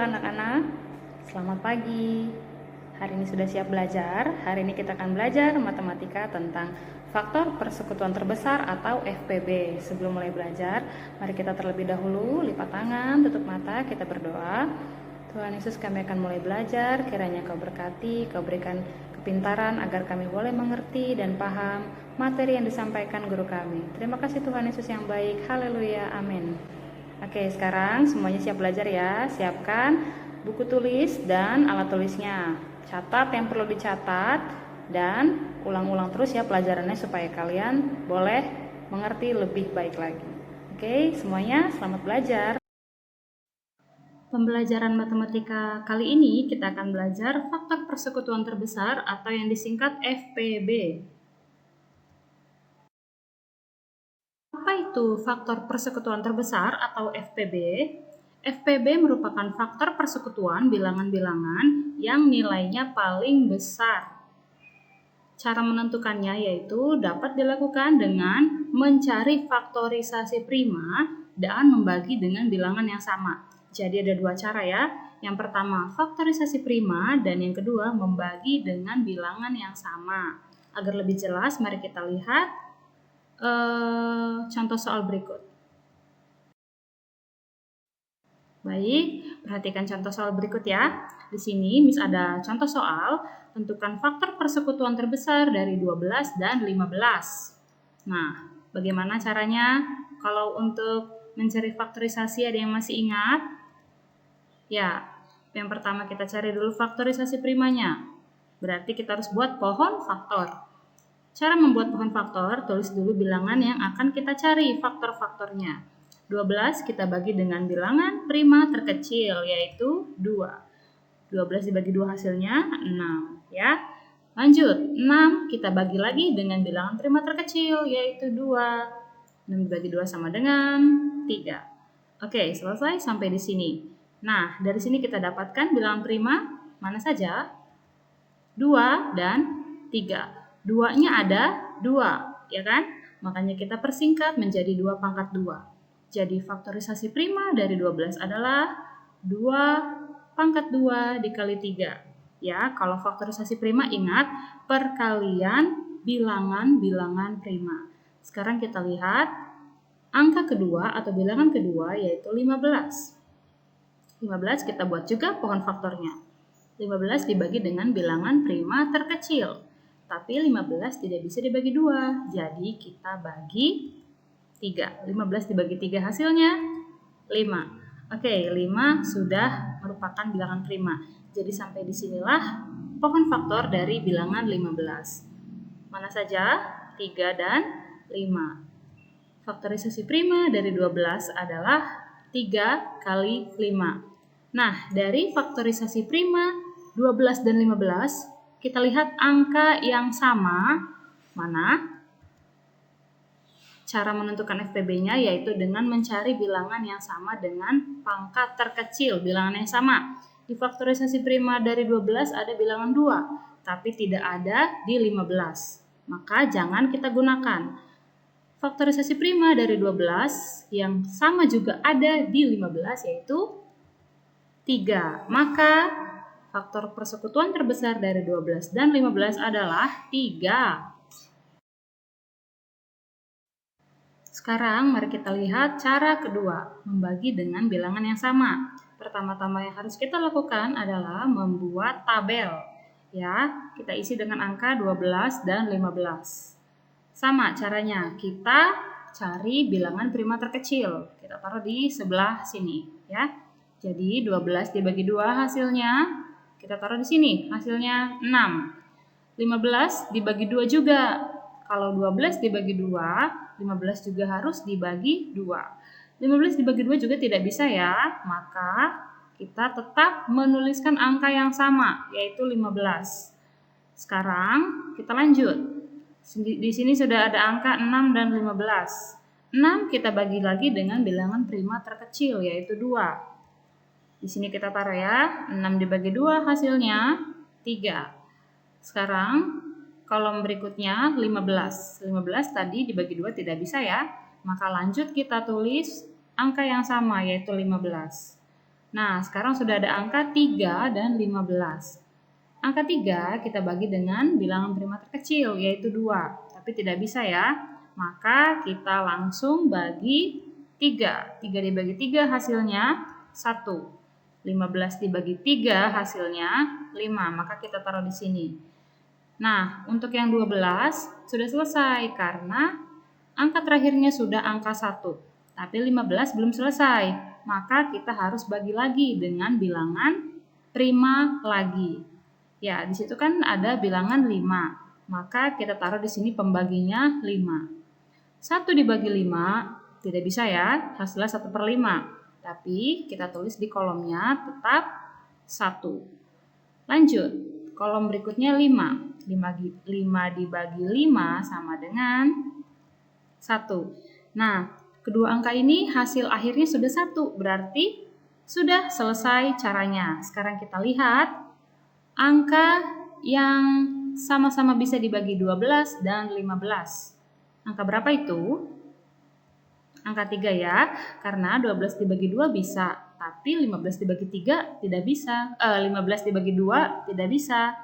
anak-anak, selamat pagi. Hari ini sudah siap belajar. Hari ini kita akan belajar matematika tentang faktor persekutuan terbesar atau FPB. Sebelum mulai belajar, mari kita terlebih dahulu lipat tangan, tutup mata, kita berdoa. Tuhan Yesus, kami akan mulai belajar. Kiranya Kau berkati, Kau berikan kepintaran agar kami boleh mengerti dan paham materi yang disampaikan guru kami. Terima kasih Tuhan Yesus yang baik. Haleluya, amin. Oke, sekarang semuanya siap belajar ya. Siapkan buku tulis dan alat tulisnya. Catat yang perlu dicatat dan ulang-ulang terus ya pelajarannya supaya kalian boleh mengerti lebih baik lagi. Oke, semuanya selamat belajar. Pembelajaran matematika kali ini kita akan belajar faktor persekutuan terbesar atau yang disingkat FPB. Apa itu faktor persekutuan terbesar atau FPB? FPB merupakan faktor persekutuan bilangan-bilangan yang nilainya paling besar. Cara menentukannya yaitu dapat dilakukan dengan mencari faktorisasi prima dan membagi dengan bilangan yang sama. Jadi ada dua cara ya. Yang pertama faktorisasi prima dan yang kedua membagi dengan bilangan yang sama. Agar lebih jelas, mari kita lihat contoh soal berikut. Baik, perhatikan contoh soal berikut ya. Di sini Miss ada contoh soal, tentukan faktor persekutuan terbesar dari 12 dan 15. Nah, bagaimana caranya? Kalau untuk mencari faktorisasi ada yang masih ingat? Ya, yang pertama kita cari dulu faktorisasi primanya. Berarti kita harus buat pohon faktor. Cara membuat pohon faktor, tulis dulu bilangan yang akan kita cari faktor-faktornya. 12 kita bagi dengan bilangan prima terkecil, yaitu 2. 12 dibagi 2 hasilnya 6. Ya. Lanjut, 6 kita bagi lagi dengan bilangan prima terkecil, yaitu 2. 6 dibagi 2 sama dengan 3. Oke, selesai sampai di sini. Nah, dari sini kita dapatkan bilangan prima mana saja? 2 dan 3. 2-nya ada 2, ya kan? Makanya kita persingkat menjadi 2 pangkat 2. Jadi faktorisasi prima dari 12 adalah 2 pangkat 2 dikali 3. Ya, kalau faktorisasi prima ingat perkalian bilangan-bilangan prima. Sekarang kita lihat angka kedua atau bilangan kedua yaitu 15. 15 kita buat juga pohon faktornya. 15 dibagi dengan bilangan prima terkecil. Tapi 15 tidak bisa dibagi 2, jadi kita bagi 3. 15 dibagi 3 hasilnya 5. Oke, 5 sudah merupakan bilangan prima. Jadi sampai disinilah pohon faktor dari bilangan 15. Mana saja? 3 dan 5. Faktorisasi prima dari 12 adalah 3 kali 5. Nah, dari faktorisasi prima 12 dan 15, kita lihat angka yang sama, mana? Cara menentukan FPB-nya yaitu dengan mencari bilangan yang sama dengan pangkat terkecil, bilangan yang sama. Di faktorisasi prima dari 12 ada bilangan 2, tapi tidak ada di 15. Maka jangan kita gunakan. Faktorisasi prima dari 12 yang sama juga ada di 15 yaitu 3. Maka faktor persekutuan terbesar dari 12 dan 15 adalah 3. Sekarang mari kita lihat cara kedua, membagi dengan bilangan yang sama. Pertama-tama yang harus kita lakukan adalah membuat tabel. Ya, kita isi dengan angka 12 dan 15. Sama caranya, kita cari bilangan prima terkecil. Kita taruh di sebelah sini, ya. Jadi 12 dibagi 2 hasilnya kita taruh di sini, hasilnya 6. 15 dibagi 2 juga. Kalau 12 dibagi 2, 15 juga harus dibagi 2. 15 dibagi 2 juga tidak bisa ya, maka kita tetap menuliskan angka yang sama, yaitu 15. Sekarang kita lanjut. Di sini sudah ada angka 6 dan 15. 6 kita bagi lagi dengan bilangan prima terkecil, yaitu 2. Di sini kita taruh ya, 6 dibagi 2 hasilnya 3. Sekarang kolom berikutnya 15. 15 tadi dibagi 2 tidak bisa ya. Maka lanjut kita tulis angka yang sama yaitu 15. Nah, sekarang sudah ada angka 3 dan 15. Angka 3 kita bagi dengan bilangan prima terkecil, yaitu 2. Tapi tidak bisa ya. Maka kita langsung bagi 3. 3 dibagi 3 hasilnya 1. 15 dibagi 3 hasilnya 5. Maka kita taruh di sini. Nah, untuk yang 12 sudah selesai karena angka terakhirnya sudah angka 1. Tapi 15 belum selesai. Maka kita harus bagi lagi dengan bilangan prima lagi. Ya, di situ kan ada bilangan 5. Maka kita taruh di sini pembaginya 5. 1 dibagi 5 tidak bisa ya, hasilnya 1/5. Tapi kita tulis di kolomnya tetap 1. Lanjut, kolom berikutnya 5. 5 dibagi 5 sama dengan 1. Nah, kedua angka ini hasil akhirnya sudah 1, berarti sudah selesai caranya. Sekarang kita lihat angka yang sama-sama bisa dibagi 12 dan 15. Angka berapa itu? Angka 3 ya, karena 12 dibagi 2 bisa, tapi 15 dibagi 3 tidak bisa. 15 dibagi 2 tidak bisa.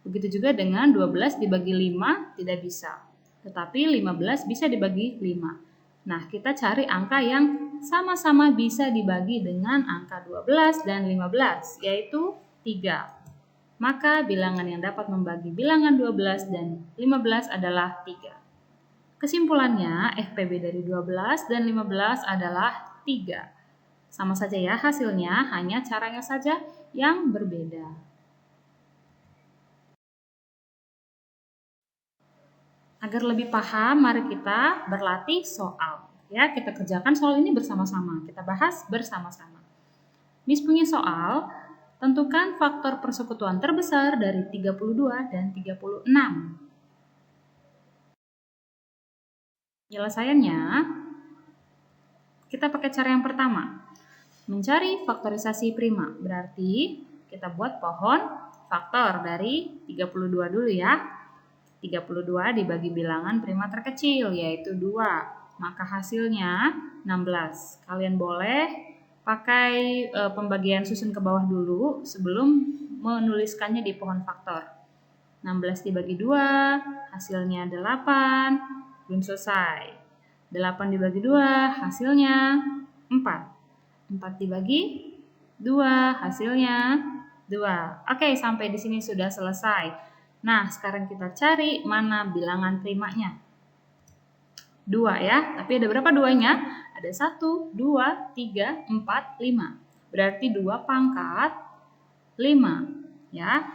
Begitu juga dengan 12 dibagi 5 tidak bisa. Tetapi 15 bisa dibagi 5. Nah, kita cari angka yang sama-sama bisa dibagi dengan angka 12 dan 15, yaitu 3. Maka bilangan yang dapat membagi bilangan 12 dan 15 adalah 3. Kesimpulannya, FPB dari 12 dan 15 adalah 3. Sama saja ya hasilnya, hanya caranya saja yang berbeda. Agar lebih paham, mari kita berlatih soal. Ya, kita kerjakan soal ini bersama-sama. Kita bahas bersama-sama. Miss punya soal, tentukan faktor persekutuan terbesar dari 32 dan 36. Penyelesaiannya, kita pakai cara yang pertama. Mencari faktorisasi prima, berarti kita buat pohon faktor dari 32 dulu ya. 32 dibagi bilangan prima terkecil, yaitu 2. Maka hasilnya 16. Kalian boleh pakai pembagian susun ke bawah dulu sebelum menuliskannya di pohon faktor. 16 dibagi 2, hasilnya 8. Belum selesai. 8 dibagi 2, hasilnya 4. 4 dibagi 2, hasilnya 2. Oke, sampai di sini sudah selesai. Nah, sekarang kita cari mana bilangan primanya. 2 ya, tapi ada berapa duanya? Ada 1, 2, 3, 4, 5. Berarti 2 pangkat 5. Ya.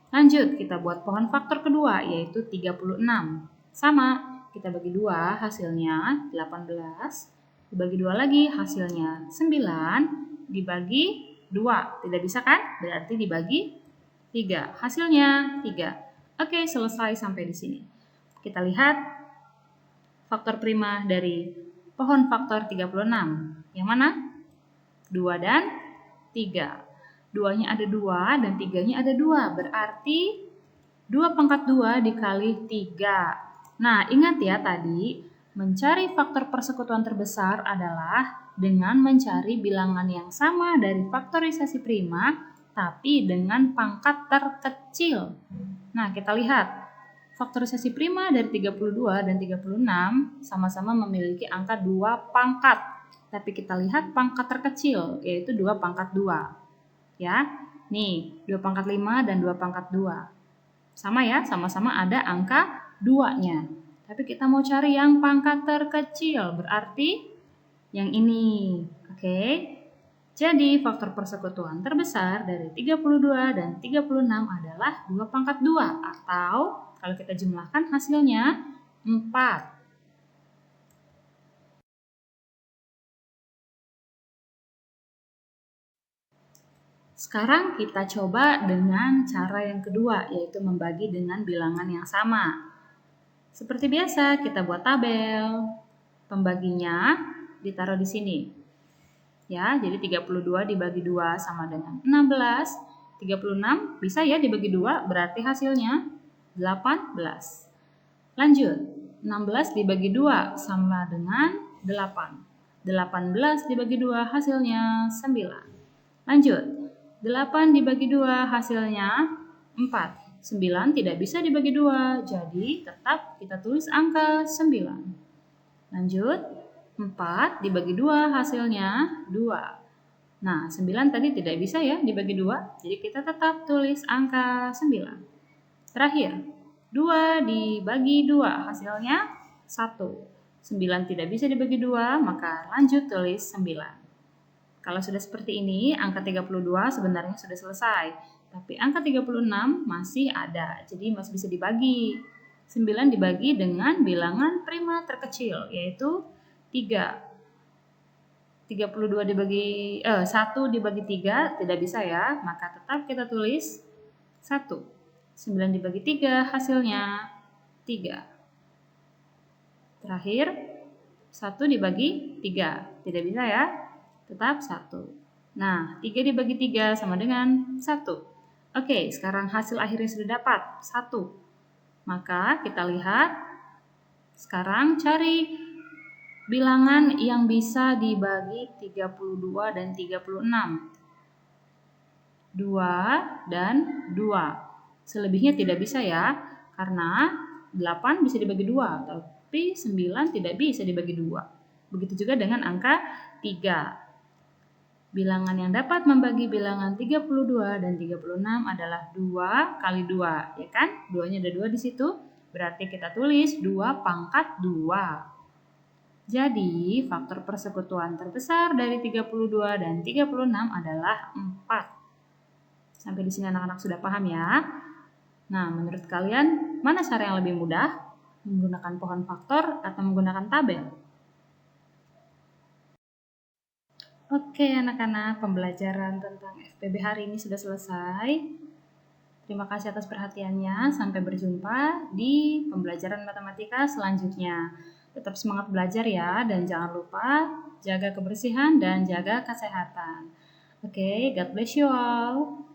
Lanjut, kita buat pohon faktor kedua, yaitu 36. Sama, kita bagi 2, hasilnya 18. Dibagi 2 lagi, hasilnya 9. Dibagi 2, tidak bisa kan? Berarti dibagi 3. Hasilnya 3. Oke, selesai sampai di sini. Kita lihat faktor prima dari pohon faktor 36. Yang mana? 2 dan 3. 2-nya ada 2 dan 3-nya ada 2. Berarti 2 pangkat 2 dikali 3. Nah, ingat ya tadi, mencari faktor persekutuan terbesar adalah dengan mencari bilangan yang sama dari faktorisasi prima, tapi dengan pangkat terkecil. Nah, kita lihat. Faktorisasi prima dari 32 dan 36 sama-sama memiliki angka 2 pangkat. Tapi kita lihat pangkat terkecil, yaitu 2 pangkat 2. Ya, nih 2 pangkat 5 dan 2 pangkat 2. Sama ya, sama-sama ada angka 2-nya. Tapi kita mau cari yang pangkat terkecil, berarti yang ini. Oke. Jadi faktor persekutuan terbesar dari 32 dan 36 adalah 2 pangkat 2 atau kalau kita jumlahkan hasilnya 4. Sekarang kita coba dengan cara yang kedua, yaitu membagi dengan bilangan yang sama. Seperti biasa, kita buat tabel. Pembaginya ditaruh di sini. Ya, jadi 32 dibagi 2 sama dengan 16. 36 bisa ya dibagi 2, berarti hasilnya 18. Lanjut, 16 dibagi 2 sama dengan 8. 18 dibagi 2 hasilnya 9. Lanjut. 8 dibagi 2 hasilnya 4. 9 tidak bisa dibagi 2, jadi tetap kita tulis angka 9. Lanjut. 4 dibagi 2 hasilnya 2. Nah, 9 tadi tidak bisa ya dibagi 2, jadi kita tetap tulis angka 9. Terakhir, 2 dibagi 2 hasilnya 1. 9 tidak bisa dibagi 2, maka lanjut tulis 9. Kalau sudah seperti ini, angka 32 sebenarnya sudah selesai. Tapi angka 36 masih ada, jadi masih bisa dibagi. 9 dibagi dengan bilangan prima terkecil, yaitu 3. 32 dibagi 1 dibagi 3 tidak bisa ya, maka tetap kita tulis 1. 9 dibagi 3 hasilnya 3. Terakhir 1 dibagi 3 tidak bisa ya, tetap 1. Nah, 3 dibagi 3 sama dengan 1. Oke, sekarang hasil akhirnya sudah dapat 1. Maka kita lihat sekarang cari bilangan yang bisa dibagi 32 dan 36. 2 dan 2. Selebihnya tidak bisa ya, karena 8 bisa dibagi 2, tapi 9 tidak bisa dibagi 2. Begitu juga dengan angka 3. Bilangan yang dapat membagi bilangan 32 dan 36 adalah 2 kali 2, ya kan? 2-nya ada 2 di situ, berarti kita tulis 2 pangkat 2. Jadi, faktor persekutuan terbesar dari 32 dan 36 adalah 4. Sampai di sini anak-anak sudah paham ya? Nah, menurut kalian, mana cara yang lebih mudah? Menggunakan pohon faktor atau menggunakan tabel? Oke anak-anak, pembelajaran tentang FPB hari ini sudah selesai. Terima kasih atas perhatiannya. Sampai berjumpa di pembelajaran matematika selanjutnya. Tetap semangat belajar ya, dan jangan lupa jaga kebersihan dan jaga kesehatan. Oke, God bless you all.